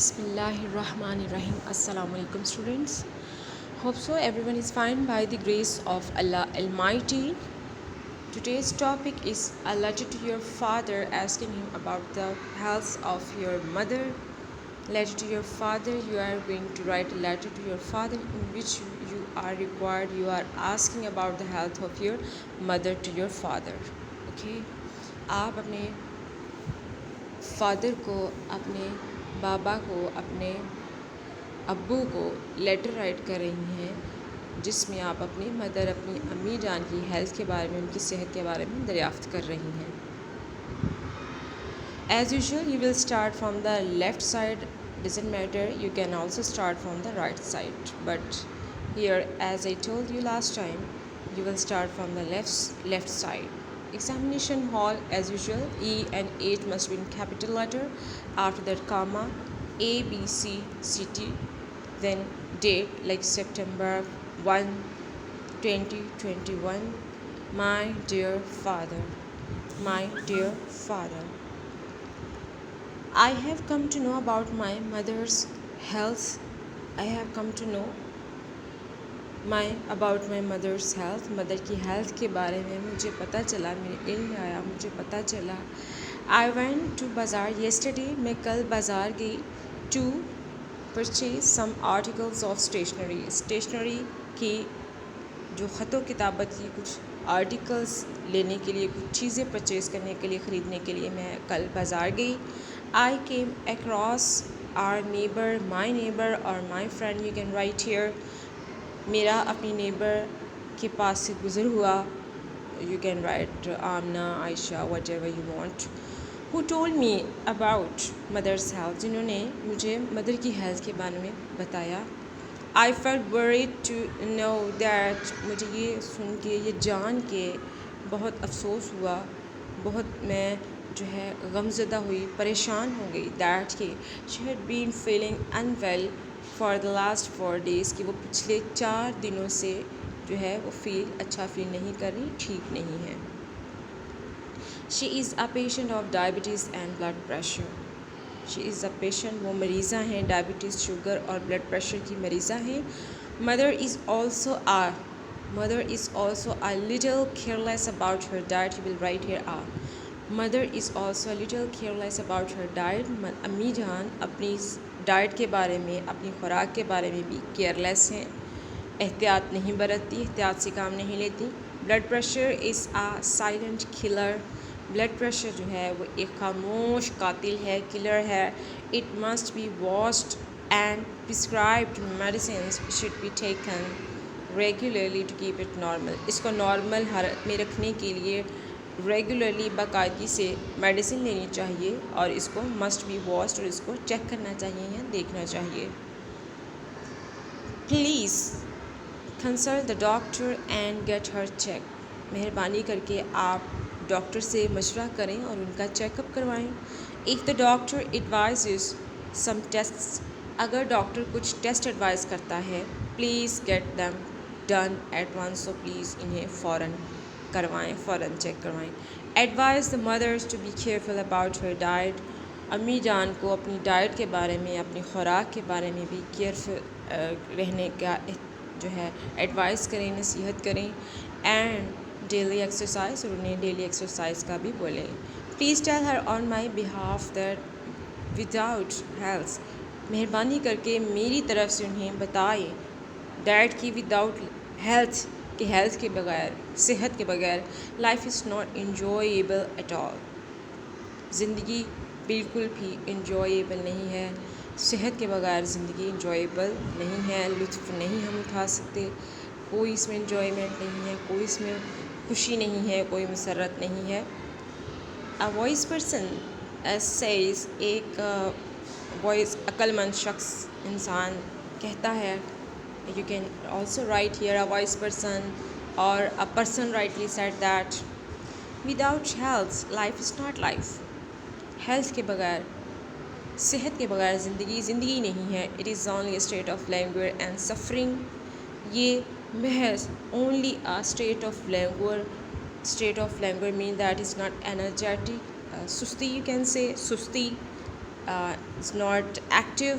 Bismillahirrahmanirrahim. Assalamu alaikum students. Hope so everyone is fine by the grace of Allah Almighty. Today's topic is a letter to your father, asking him about the health of your mother. Letter to your father, you are going to write a letter to your father in which you are asking about the health of your mother to your father. Okay, آپ اپنے father کو, اپنے بابا کو, اپنے ابو کو letter right کر رہی ہیں جس میں آپ اپنی مدر, اپنی امی جان کی ہیلتھ کے بارے میں, ان کی صحت کے بارے میں دریافت کر رہی ہیں. As usual you will start from the left side, doesn't matter, you can also start from the right side, but here as I told you last time you will start from the left side. Examination hall as usual, E and H must be in capital letter, after that comma, A B C C T, then date like September 1 2021. My dear father, my dear father, I have come to know about my mother's health. I have come to know about my mother's health. Mother کی health کے بارے میں مجھے پتہ چلا, میرے علم میں آیا, مجھے پتہ چلا. I went to بازار yesterday, میں کل بازار گئی. To purchase some articles of stationery, stationery کی جو خط و کتابت کی کچھ آرٹیکلس لینے کے لیے, کچھ چیزیں پرچیز کرنے کے لیے, خریدنے کے لیے میں کل بازار گئی. I came across our neighbor, my neighbor or my friend, you can write here. میرا اپنی نیبر کے پاس سے گزر ہوا, you can write Amna, Ayesha, what ever you want. Who told me about mother's health, جنہوں نے مجھے مدر کی ہیلتھ کے بارے میں بتایا. I felt worried to know that, مجھے یہ سن کے, یہ جان کے بہت افسوس ہوا, بہت میں جو ہے غمزدہ ہوئی, پریشان ہو گئی. دیٹ کہ she had been feeling unwell for the last 4 days, کہ وہ پچھلے 4 دنوں سے جو ہے وہ اچھا فیل نہیں کر رہی, ٹھیک نہیں ہے. She is a patient of diabetes and blood pressure. She is a patient, وہ مریضہ ہیں, ڈائبٹیز, شوگر اور بلڈ پریشر کی مریضہ ہیں. Mother is also a little careless about her diet, you will write here a. Mother is also a little careless about her diet. امی جان اپنی ڈائٹ کے بارے میں, اپنی خوراک کے بارے میں بھی کیئرلیس ہیں, احتیاط نہیں برتتی, احتیاط سے کام نہیں لیتی. Blood pressure is a silent killer. Blood pressure جو ہے وہ ایک خاموش قاتل ہے, کلر ہے. It must be washed and prescribed medicines should be taken regularly to keep it normal. اس کو نارمل حالت میں رکھنے کے لیے ریگولرلی, باقاعدگی سے میڈیسن لینی چاہیے, اور اس کو مسٹ بی واشڈ, اور اس کو چیک کرنا چاہیے یا دیکھنا چاہیے. Please consult the doctor and get her check. مہربانی کر کے آپ ڈاکٹر سے مشورہ کریں اور ان کا چیک اپ کروائیں. If the doctor advises some tests, اگر ڈاکٹر کچھ ٹیسٹ ایڈوائز کرتا ہے, please get them done at once, so please انہیں فوراً کروائیں, فوراً چیک کروائیں. Advise the mothers to be careful about her diet. امی جان کو اپنی ڈائٹ کے بارے میں, اپنی خوراک کے بارے میں بھی کیئرفل رہنے کا جو ہے ایڈوائز کریں, نصیحت کریں. اینڈ ڈیلی ایکسرسائز, اور انہیں ڈیلی ایکسرسائز کا بھی بولیں. Please tell her on my behalf that without health, مہربانی کر کے میری طرف سے انہیں بتائیں دیٹ کی وداؤٹ ہیلتھ, کہ ہیلتھ کے بغیر, صحت کے بغیر life is not enjoyable at all. زندگی بالکل بھی انجوائیبل نہیں ہے. صحت کے بغیر زندگی انجوائیبل نہیں ہے, لطف نہیں ہم اٹھا سکتے. کوئی اس میں انجوائمنٹ نہیں ہے, کوئی اس میں خوشی نہیں ہے, کوئی مسرت نہیں ہے. اے وائس پرسن سیز, ایک وائس عقل مند شخص, انسان کہتا ہے. You can also write here a wise person, اور a person rightly said that without health life is not life. Health کے بغیر, صحت کے بغیر زندگی نہیں ہے. It is only a state of languor and suffering. یہ محض only a state of languor. State of languor mean that is not energetic. سستی, یو کین سے سستی, is not active,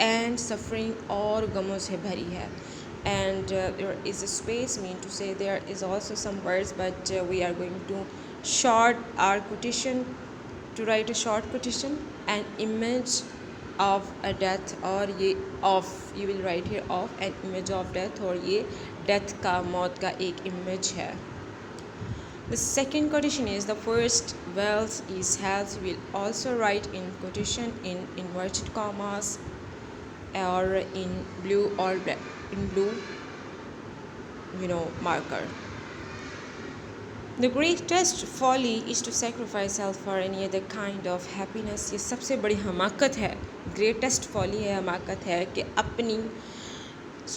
and suffering اور غموں سے بھری ہے. And there is a space mean to say there is also some words, but we are going to short our quotation, to write a short quotation. An image of a death, اور یہ of you will write here of an image of death, اور یہ death کا موت کا ایک image ہے. The second quotation is the first wealth is health. We will also write in quotation in inverted commas or in blue or in blue marker. The greatest folly is to sacrifice health for any other kind of happiness. یہ سب سے بڑی حماقت ہے. greatest folly ہے, حماقت ہے کہ اپنی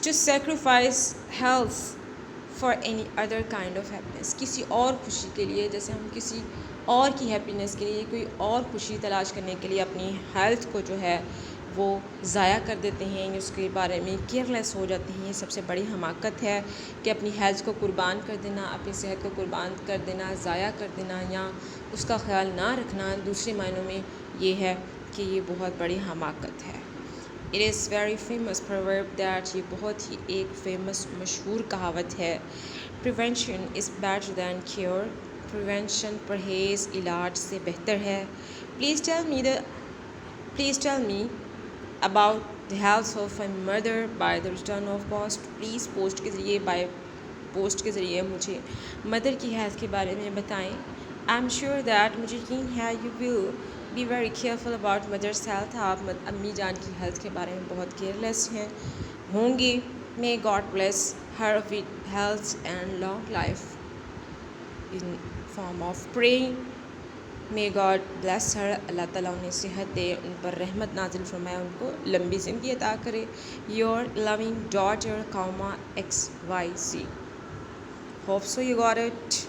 to sacrifice health for any other kind of happiness, کسی اور خوشی کے لیے, جیسے ہم کسی اور کی ہیپینس کے لیے, کوئی اور خوشی تلاش کرنے کے لیے اپنی ہیلتھ کو جو ہے وہ ضائع کر دیتے ہیں, اس کے بارے میں کیئرلیس ہو جاتے ہیں. یہ سب سے بڑی حماقت ہے کہ اپنی ہیلتھ کو قربان کر دینا, اپنی صحت کو قربان کر دینا, ضائع کر دینا یا اس کا خیال نہ رکھنا, دوسرے معنوں میں یہ ہے کہ یہ بہت بڑی حماقت ہے. It is very famous proverb that یہ بہت ہی ایک فیمس مشہور کہاوت ہے. Prevention is better than cure. Prevention پرہیز علاج سے بہتر ہے. Please tell me about the health of my mother by the return of post. Please post کے ذریعے پوسٹ کے ذریعے مجھے مدر کی ہیلتھ کے بارے میں بتائیں. I'm sure that مجھے یقین ہے you will be very careful about mother's health. آپ امی جان کی ہیلتھ کے بارے میں بہت کیئرلیس ہوں گے. May God bless her with health and long life in form of praying. May God bless her. اللہ تعالیٰ انہیں صحت دے, ان پر رحمت نازل فرمائے, ان کو لمبی زندگی عطا کرے. Your loving daughter, XYZ. Hope so you got it.